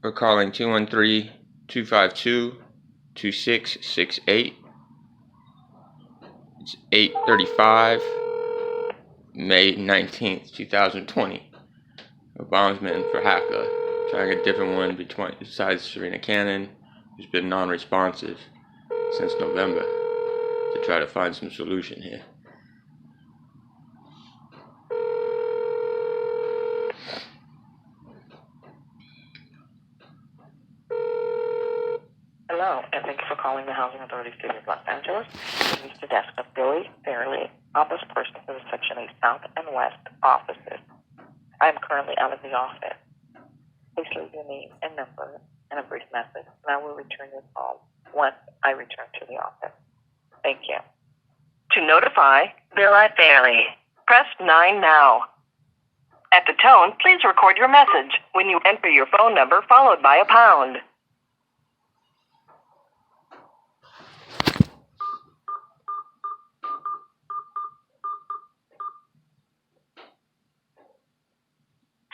We're calling 213-252-2668. It's 8:35, May 19th, 2020. A bondsman for Haka, trying a different one besides Serena Cannon, who's been non-responsive since November, to try to find some solution here. Hello, and thank you for calling the Housing Authority City of Los Angeles. This is the desk of Billy Fairley, ombudsperson for the Section 8 South and West offices. I am currently out of the office. Please leave your name and number and a brief message, and I will return your call once I return to the office. Thank you. To notify Billy Fairley, press 9 now. At the tone, please record your message when you enter your phone number followed by a pound.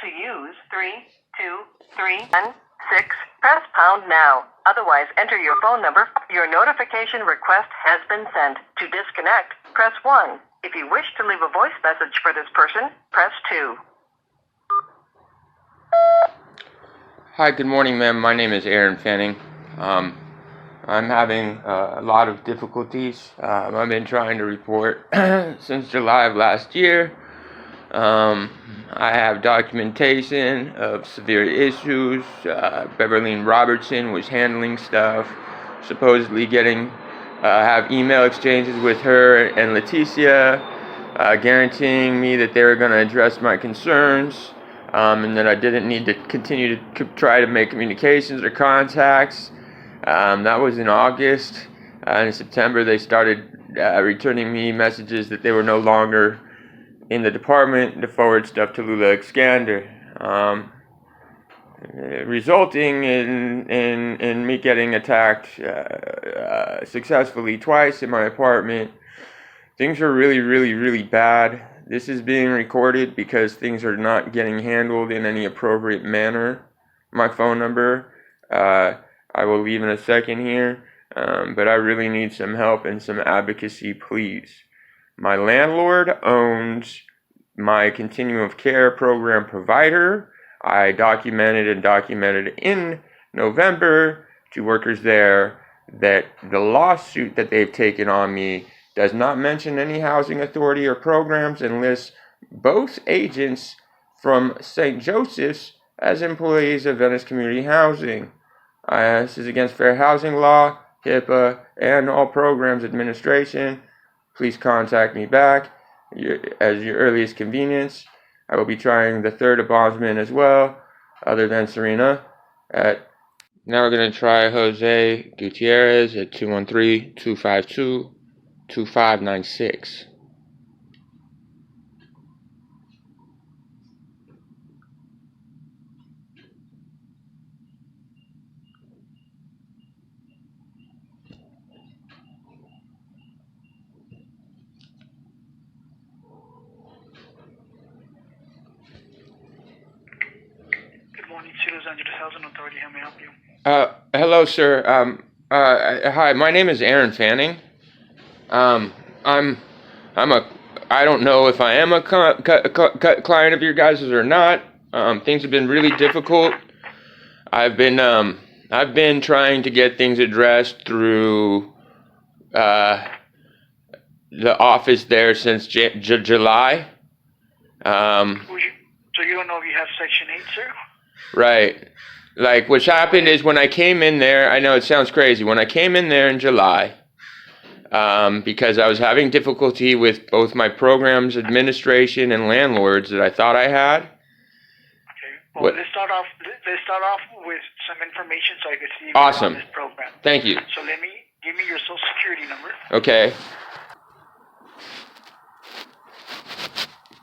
To use 32316, press pound now. Otherwise, enter your phone number. Your notification request has been sent. To disconnect, press 1. If you wish to leave a voice message for this person, press 2. Hi, good morning, ma'am. My name is Aaron Fanning. I'm having a lot of difficulties. I've been trying to report since July of last year. I have documentation of severe issues. Beverly Robertson was handling stuff, supposedly have email exchanges with her and Leticia, guaranteeing me that they were going to address my concerns, and that I didn't need to continue to try to make communications or contacts. That was in August. In September, they started returning me messages that they were no longer in the department to forward stuff to Lula Excander, resulting in me getting attacked successfully twice in my apartment. Things are really, really, really bad. This is being recorded because things are not getting handled in any appropriate manner. My phone number, I will leave in a second here, but I really need some help and some advocacy, please. My landlord owns my continuum of care program provider. I documented in November to workers there that the lawsuit that they've taken on me does not mention any housing authority or programs and lists both agents from St. Joseph's as employees of Venice Community Housing. This is against fair housing law, HIPAA, and all programs administration. Please contact me back as your earliest convenience. I will be trying the third ombudsman as well, other than Serena. Now we're going to try Jose Gutierrez at 213-252-2596. Los Angeles Housing Authority, how may I help you? Hello, sir. Hi, my name is Aaron Fanning. I don't know if I am a client of your guys' or not. Things have been really difficult. I've been trying to get things addressed through the office there since July. So you don't know if you have Section 8, sir? Right. Like, what's happened is when I came in there, I know it sounds crazy, when I came in there in July, because I was having difficulty with both my program's administration and landlords that I thought I had. Okay. Well, let's start off with some information so I can see if awesome. You're on this program. Thank you. So give me your social security number. Okay.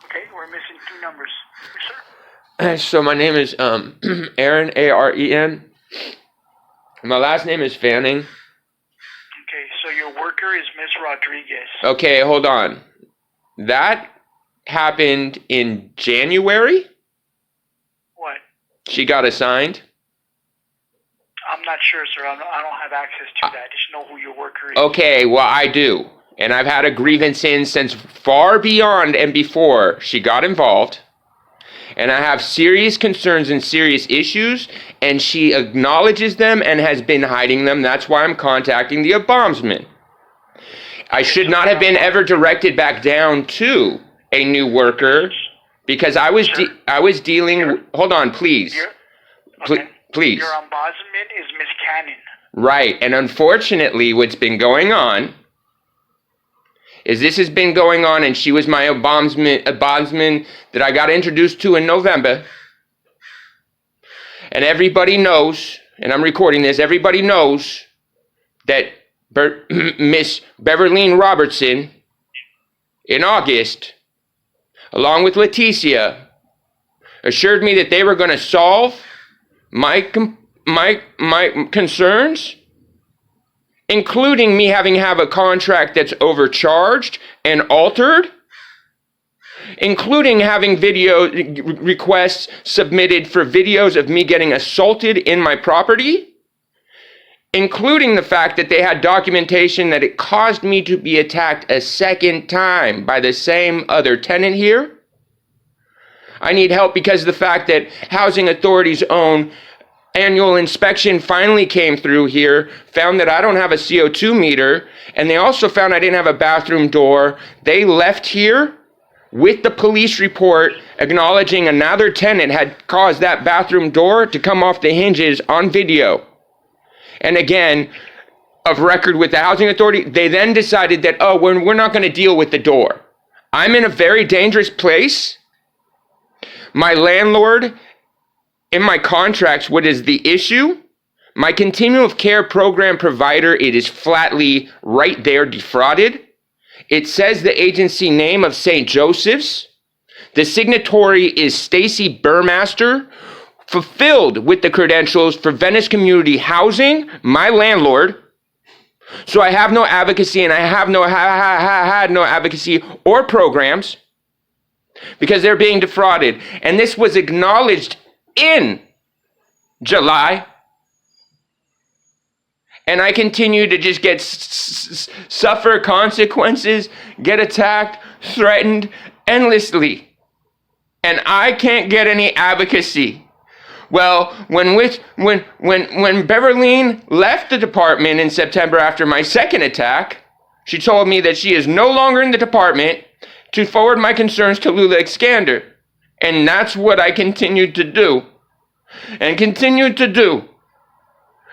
Okay, we're missing 2 numbers. Yes, sir. So my name is Aaron, A-R-E-N. My last name is Fanning. Okay, so your worker is Miss Rodriguez. Okay, hold on. That happened in January? What? She got assigned? not sure, sir. I don't have access to that. I just know who your worker is. Okay, well, I do. And I've had a grievance in since far beyond and before she got involved. And I have serious concerns and serious issues, and she acknowledges them and has been hiding them. That's why I'm contacting the ombudsman. I should not have been ever directed back down to a new worker because I was dealing. Hold on, please. Okay. Please. Your ombudsman is Miss Cannon. Right, and unfortunately, what's been going on is this has been going on, and she was my ombudsman that I got introduced to in November. And everybody knows, and I'm recording this, everybody knows that Miss Beverleen Robertson, in August, along with Leticia, assured me that they were going to solve my concerns, including me having a contract that's overcharged and altered, including having video requests submitted for videos of me getting assaulted in my property, including the fact that they had documentation that it caused me to be attacked a second time by the same other tenant here. I need help because of the fact that housing authorities' own annual inspection finally came through here, found that I don't have a CO2 meter, and they also found I didn't have a bathroom door. They left here with the police report acknowledging another tenant had caused that bathroom door to come off the hinges on video. And again, of record with the housing authority, they then decided that, oh, we're not going to deal with the door. I'm in a very dangerous place. My landlord, in my contracts, what is the issue? My continuum of care program provider, it is flatly right there defrauded. It says the agency name of St. Joseph's. The signatory is Stacy Burmaster, fulfilled with the credentials for Venice Community Housing, my landlord. So I have no advocacy, and I have had no advocacy or programs because they're being defrauded. And this was acknowledged in July, and I continue to just get suffer consequences, get attacked, threatened endlessly, and I can't get any advocacy. Well, when Beverleen left the department in September after my second attack, she told me that she is no longer in the department to forward my concerns to Lula Excander. And that's what I continued to do. And continued to do.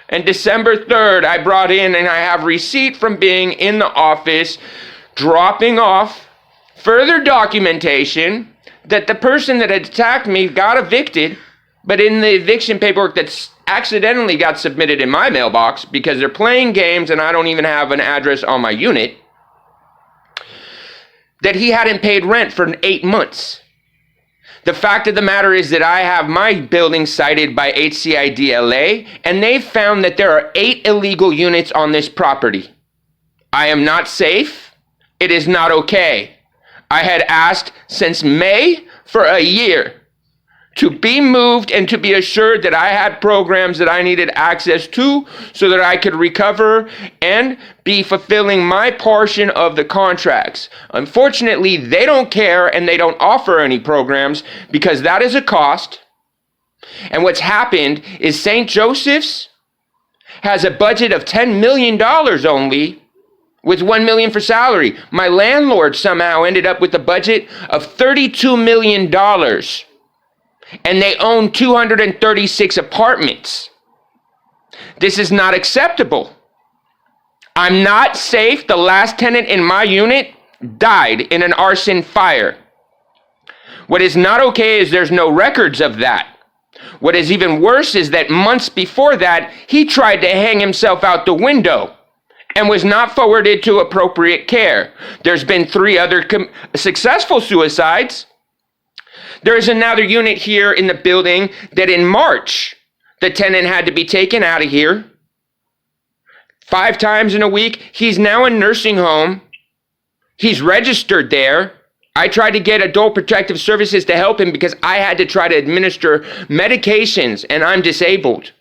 And December 3rd, I brought in, and I have receipt from being in the office, dropping off further documentation that the person that had attacked me got evicted, but in the eviction paperwork that's accidentally got submitted in my mailbox because they're playing games and I don't even have an address on my unit, that he hadn't paid rent for 8 months. The fact of the matter is that I have my building cited by HCIDLA, and they found that there are 8 illegal units on this property. I am not safe. It is not okay. I had asked since May for a year to be moved and to be assured that I had programs that I needed access to so that I could recover and be fulfilling my portion of the contracts. Unfortunately, they don't care and they don't offer any programs because that is a cost. And what's happened is St. Joseph's has a budget of $10 million only, with $1 million for salary. My landlord somehow ended up with a budget of $32 million. And they own 236 apartments. This is not acceptable. I'm not safe. The last tenant in my unit died in an arson fire. What is not okay is there's no records of that. What is even worse is that months before that, he tried to hang himself out the window and was not forwarded to appropriate care. There's been 3 other successful suicides. There is another unit here in the building that in March, the tenant had to be taken out of here 5 times in a week. He's now in nursing home. He's registered there. I tried to get adult protective services to help him because I had to try to administer medications and I'm disabled.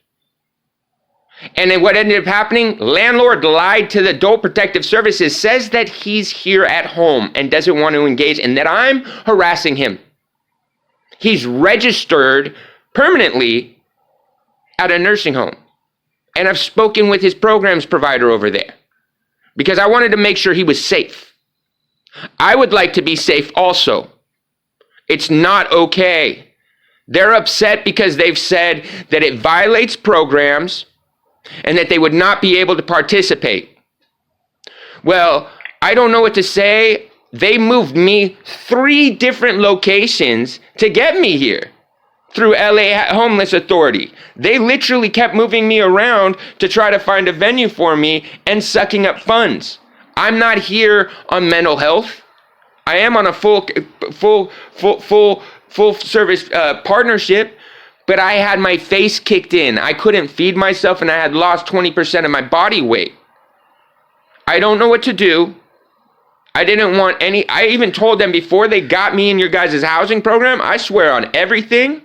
And then what ended up happening, landlord lied to the Adult Protective Services, says that he's here at home and doesn't want to engage and that I'm harassing him. He's registered permanently at a nursing home. And I've spoken with his programs provider over there because I wanted to make sure he was safe. I would like to be safe also. It's not okay. They're upset because they've said that it violates programs and that they would not be able to participate. Well, I don't know what to say. They moved me 3 different locations to get me here through LA Homeless Authority. They literally kept moving me around to try to find a venue for me and sucking up funds. I'm not here on mental health. I am on a full service partnership, but I had my face kicked in. I couldn't feed myself and I had lost 20% of my body weight. I don't know what to do. I didn't want any, I even told them before they got me in your guys' housing program, I swear on everything,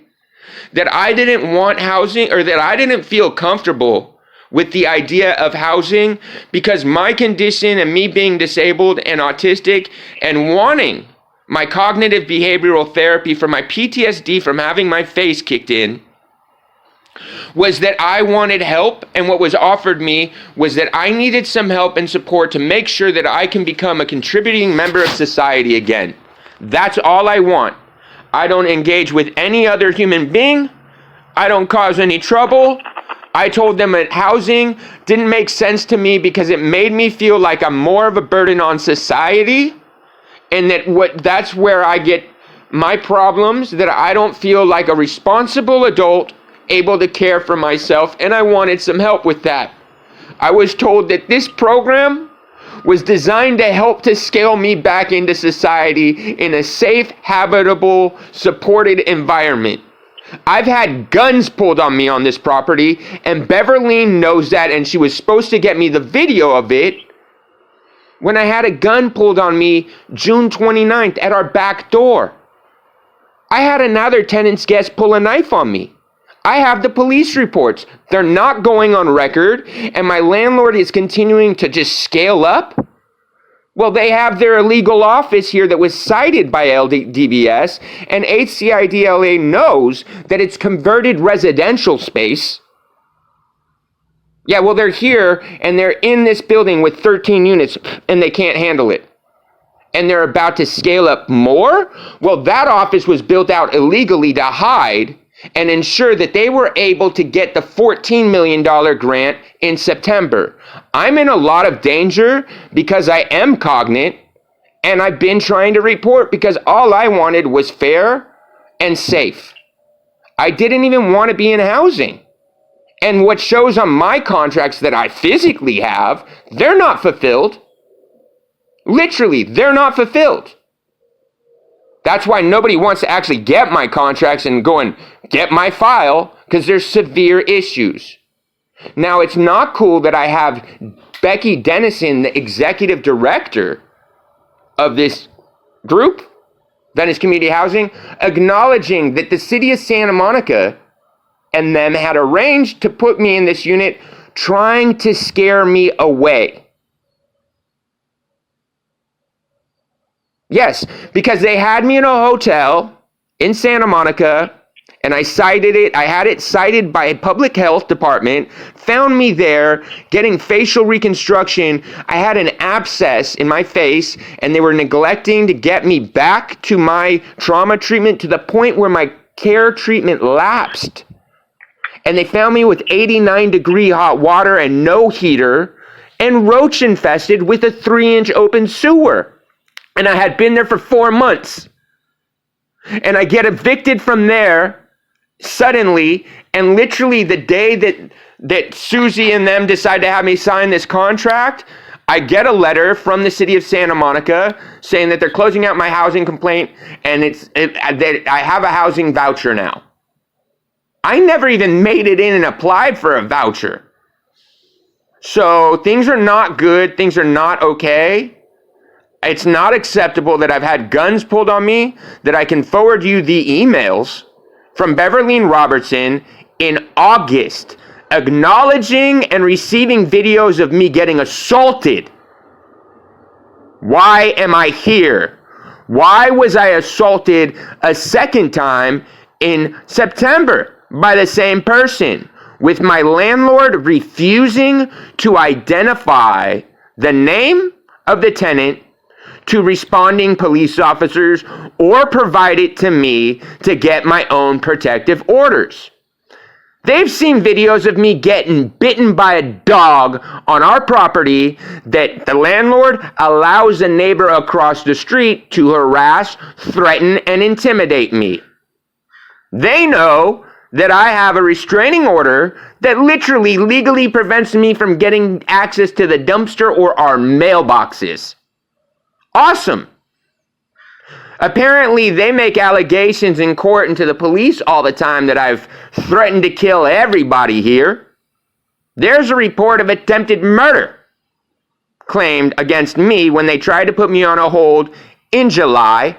that I didn't want housing or that I didn't feel comfortable with the idea of housing because my condition and me being disabled and autistic and wanting my cognitive behavioral therapy for my PTSD from having my face kicked in was that I wanted help, and what was offered me was that I needed some help and support to make sure that I can become a contributing member of society again. That's all I want. I don't engage with any other human being. I don't cause any trouble. I told them that housing didn't make sense to me because it made me feel like I'm more of a burden on society, and that's where I get my problems, that I don't feel like a responsible adult able to care for myself, and I wanted some help with that. I was told that this program was designed to help to scale me back into society in a safe, habitable, supported environment. I've had guns pulled on me on this property, and Beverly knows that, and she was supposed to get me the video of it when I had a gun pulled on me June 29th at our back door. I had another tenant's guest pull a knife on me. I have the police reports. They're not going on record, and my landlord is continuing to just scale up. Well, they have their illegal office here that was cited by LDBS, and HCIDLA knows that it's converted residential space. Yeah, well, they're here, and they're in this building with 13 units, and they can't handle it. And they're about to scale up more? Well, that office was built out illegally to hide and ensure that they were able to get the $14 million grant in September. I'm in a lot of danger because I am cognate, and I've been trying to report because all I wanted was fair and safe. I didn't even want to be in housing. And what shows on my contracts that I physically have, they're not fulfilled. Literally, they're not fulfilled. That's why nobody wants to actually get my contracts and go and get my file, because there's severe issues. Now, it's not cool that I have Becky Dennison, the executive director of this group, Venice Community Housing, acknowledging that the city of Santa Monica and them had arranged to put me in this unit, trying to scare me away. Yes, because they had me in a hotel in Santa Monica, and I cited it. I had it cited by a public health department, found me there getting facial reconstruction. I had an abscess in my face, and they were neglecting to get me back to my trauma treatment to the point where my care treatment lapsed. And they found me with 89-degree hot water and no heater, and roach infested with a 3-inch open sewer. And I had been there for 4 months. And I get evicted from there suddenly, and literally the day that Susie and them decide to have me sign this contract, I get a letter from the city of Santa Monica saying that they're closing out my housing complaint, and that I have a housing voucher now. I never even made it in and applied for a voucher. So things are not good. Things are not okay. It's not acceptable that I've had guns pulled on me, that I can forward you the emails from Beverly Robertson in August acknowledging and receiving videos of me getting assaulted. Why am I here? Why was I assaulted a second time in September by the same person, with my landlord refusing to identify the name of the tenant to responding police officers or provide it to me to get my own protective orders? They've seen videos of me getting bitten by a dog on our property that the landlord allows a neighbor across the street to harass, threaten, and intimidate me. They know that I have a restraining order that literally legally prevents me from getting access to the dumpster or our mailboxes. Awesome. Apparently, they make allegations in court and to the police all the time that I've threatened to kill everybody here. There's a report of attempted murder claimed against me when they tried to put me on a hold in July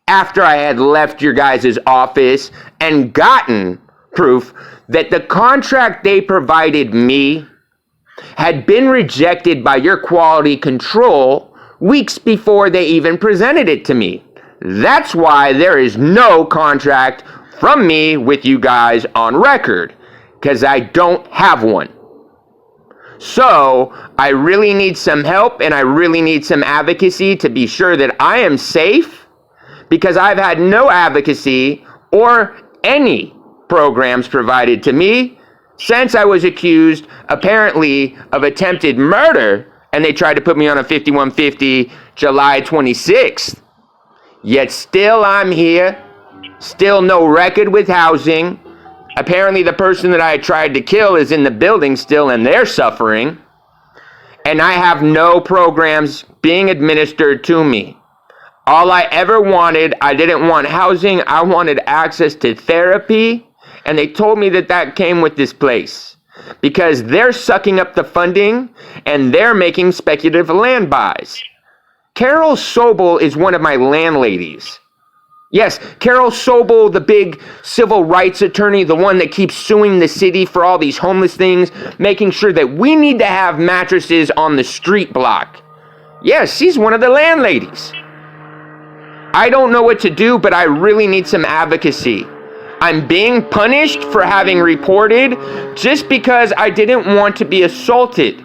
after I had left your guys' office and gotten proof that the contract they provided me had been rejected by your quality control weeks before they even presented it to me. That's why there is no contract from me with you guys on record, because I don't have one. So I really need some help, and I really need some advocacy to be sure that I am safe, because I've had no advocacy or any programs provided to me since I was accused, apparently, of attempted murder, and they tried to put me on a 5150 July 26th. Yet still I'm here, still no record with housing. Apparently the person that I tried to kill is in the building still, and they're suffering. And I have no programs being administered to me. All I ever wanted, I didn't want housing, I wanted access to therapy. And they told me that that came with this place, because they're sucking up the funding and they're making speculative land buys. Carol Sobel is one of my landladies. Yes, Carol Sobel, the big civil rights attorney, the one that keeps suing the city for all these homeless things, making sure that we need to have mattresses on the street block. Yes, she's one of the landladies. I don't know what to do, but I really need some advocacy. I'm being punished for having reported just because I didn't want to be assaulted.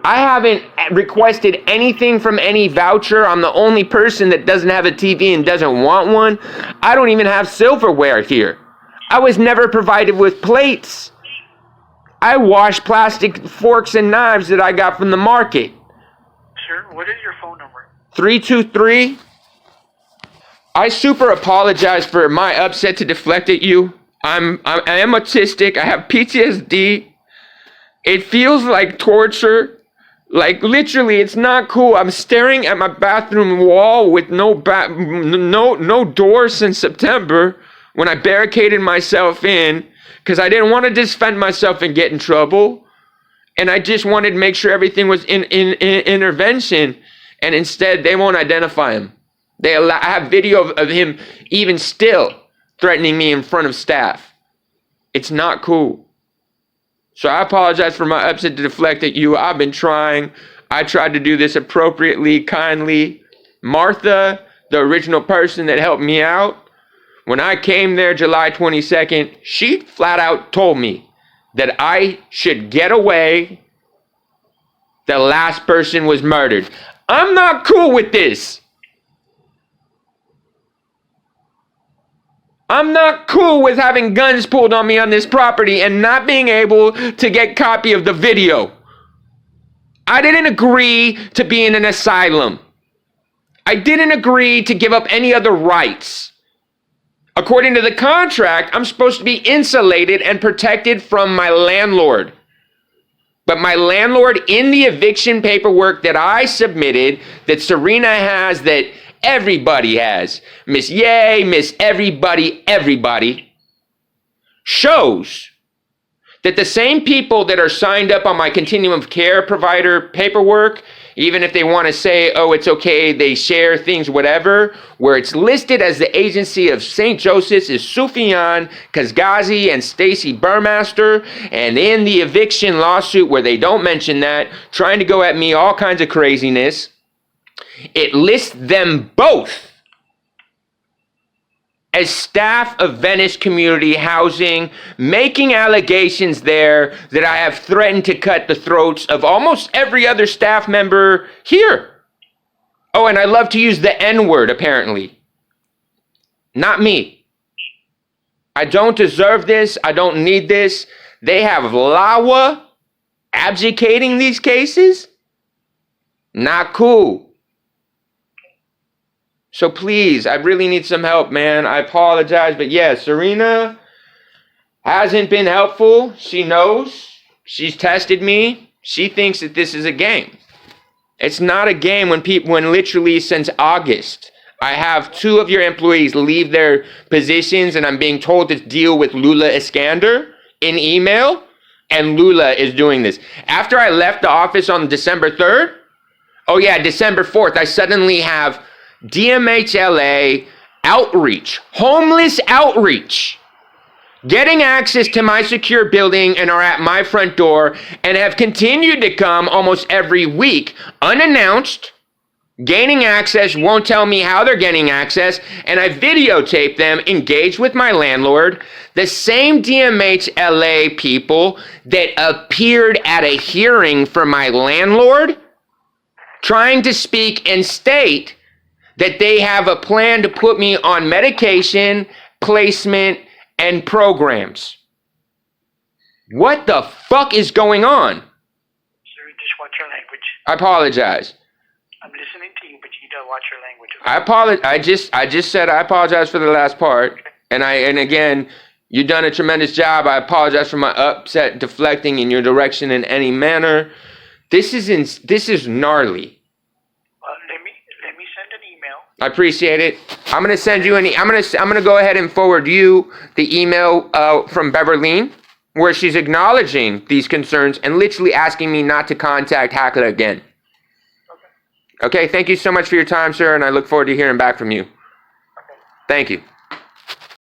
I haven't requested anything from any voucher. I'm the only person that doesn't have a TV and doesn't want one. I don't even have silverware here. I was never provided with plates. I wash plastic forks and knives that I got from the market. Sir, what is your phone number? 323. I super apologize for my upset to deflect at you. I am autistic. I have PTSD. It feels like torture. Like, literally, it's not cool. I'm staring at my bathroom wall with no door since September, when I barricaded myself in because I didn't want to defend myself and get in trouble. And I just wanted to make sure everything was in intervention. And instead, they won't identify him. I have video of him even still threatening me in front of staff. It's not cool. So I apologize for my upset to deflect at you. I've been trying. I tried to do this appropriately, kindly. Martha, the original person that helped me out, when I came there July 22nd, she flat out told me that I should get away. The last person was murdered. I'm not cool with this. I'm not cool with having guns pulled on me on this property and not being able to get copy of the video. I didn't agree to be in an asylum. I didn't agree to give up any other rights. According to the contract, I'm supposed to be insulated and protected from my landlord. But my landlord, in the eviction paperwork that I submitted, that Serena has, that everybody has, Miss Yay, Miss everybody, shows that the same people that are signed up on my continuum of care provider paperwork even if they want to say, oh, it's okay, they share things, whatever, where it's listed as the agency of St. Joseph's is Sufyan Kazgazi and Stacy Burmaster, and in the eviction lawsuit where they don't mention that, trying to go at me all kinds of craziness, it lists them both as staff of Venice Community Housing, making allegations there that I have threatened to cut the throats of almost every other staff member here. Oh, and I love to use the N-word, apparently. Not me. I don't deserve this. I don't need this. They have LAWA abdicating these cases. Not cool. So please, I really need some help, man. I apologize, but yeah, Serena hasn't been helpful. She knows. She's tested me. She thinks that this is a game. It's not a game when literally since August, I have 2 of your employees leave their positions and I'm being told to deal with Lula Iskander in email, and Lula is doing this. After I left the office on December 3rd, December 4th, I suddenly have DMHLA outreach, homeless outreach, getting access to my secure building and are at my front door and have continued to come almost every week, unannounced, gaining access, won't tell me how they're getting access, and I videotape them engage with my landlord, the same DMHLA people that appeared at a hearing for my landlord, trying to speak and state that they have a plan to put me on medication, placement, and programs. What the fuck is going on? Sir, just watch your language. I apologize. I'm listening to you, but you don't watch your language. I apologize. I just said I apologize for the last part. And again, you've done a tremendous job. I apologize for my upset deflecting in your direction in any manner. This is gnarly. Let me send an email. I appreciate it. I'm gonna send you I'm gonna go ahead and forward you the email from Beverly, where she's acknowledging these concerns and literally asking me not to contact Hackler again. Okay. Thank you so much for your time, sir, and I look forward to hearing back from you. Okay. Thank you.